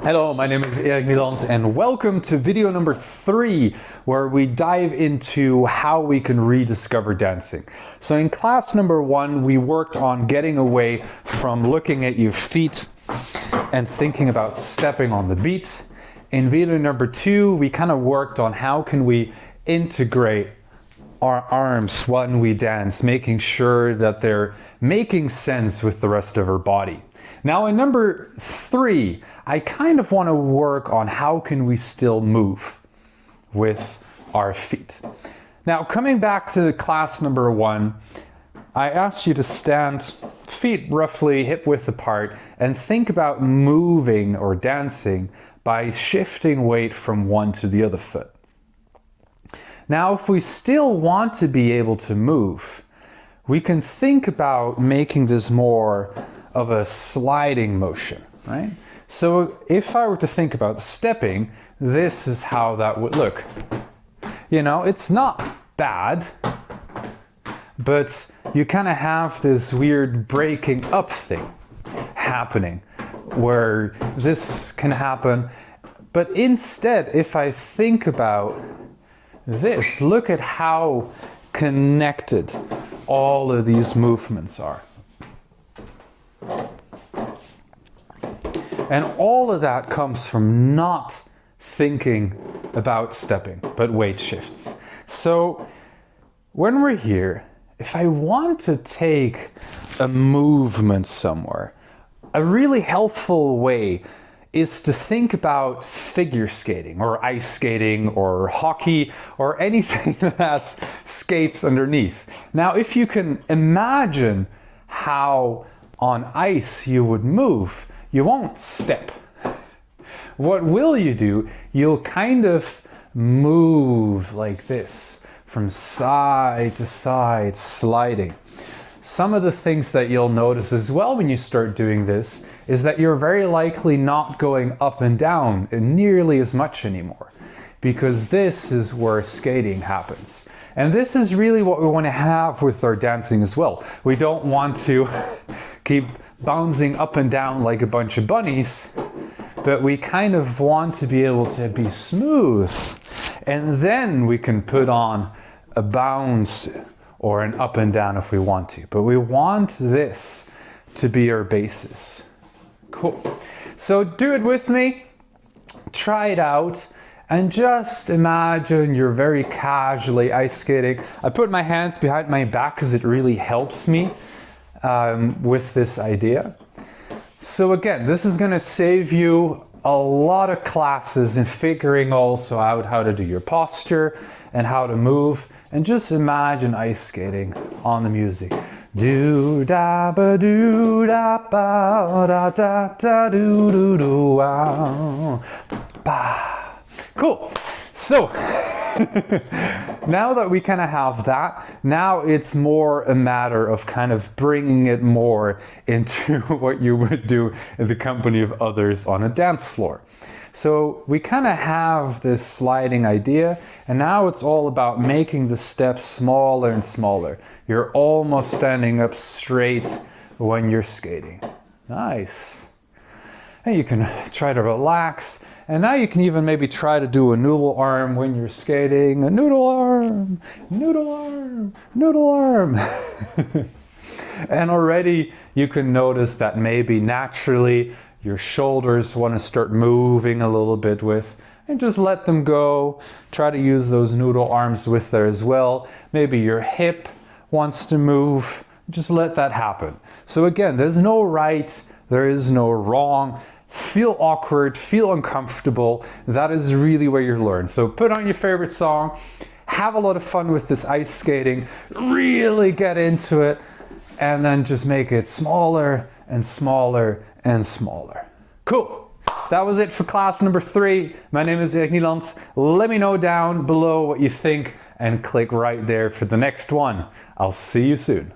Hello, my name is Erik Nieland and welcome to video number 3, where we dive into how we can rediscover dancing. So in class number 1, we worked on getting away from looking at your feet and thinking about stepping on the beat. In video number 2, we kind of worked on how can we integrate our arms when we dance, making sure that they're making sense with the rest of our body. Now in number 3, I kind of want to work on how can we still move with our feet. Now coming back to class number 1, I asked you to stand feet roughly hip width apart and think about moving or dancing by shifting weight from one to the other foot. Now if we still want to be able to move, we can think about making this more of a sliding motion, right? So if I were to think about stepping, this is how that would look. You know, it's not bad, but you kind of have this weird breaking up thing happening where this can happen. But instead, if I think about this, look at how connected all of these movements are. And all of that comes from not thinking about stepping, but weight shifts. So when we're here, if I want to take a movement somewhere, a really helpful way is to think about figure skating or ice skating or hockey or anything that has skates underneath. Now, if you can imagine how on ice you would move, you won't step. What will you do? You'll kind of move like this, from side to side, sliding. Some of the things that you'll notice as well when you start doing this is that you're very likely not going up and down nearly as much anymore, because this is where skating happens. And this is really what we want to have with our dancing as well. We don't want to keep bouncing up and down like a bunch of bunnies, but we kind of want to be able to be smooth. And then we can put on a bounce or an up and down if we want to. But we want this to be our basis. Cool. So do it with me. Try it out. And just imagine you're very casually ice skating. I put my hands behind my back because it really helps me with this idea. So again, this is going to save you a lot of classes in figuring also out how to do your posture and how to move. And just imagine ice skating on the music. Do da ba do da ba da da da do do do wow. Ba. Cool. So now that we kind of have that, now it's more a matter of kind of bringing it more into what you would do in the company of others on a dance floor. So we kind of have this sliding idea, and now it's all about making the steps smaller and smaller. You're almost standing up straight when you're skating. Nice. And you can try to relax. And now you can even maybe try to do a noodle arm when you're skating. A noodle arm, noodle arm, noodle arm. And already you can notice that maybe naturally your shoulders want to start moving a little bit with, and just let them go. Try to use those noodle arms with there as well. Maybe your hip wants to move. Just let that happen. So again, there's no right, there is no wrong. Feel awkward, feel uncomfortable. That is really where you learn. So put on your favorite song, have a lot of fun with this ice skating, really get into it, and then just make it smaller and smaller and smaller. Cool. That was it for class number 3. My name is Erik Nieland. Let me know down below what you think and click right there for the next one. I'll see you soon.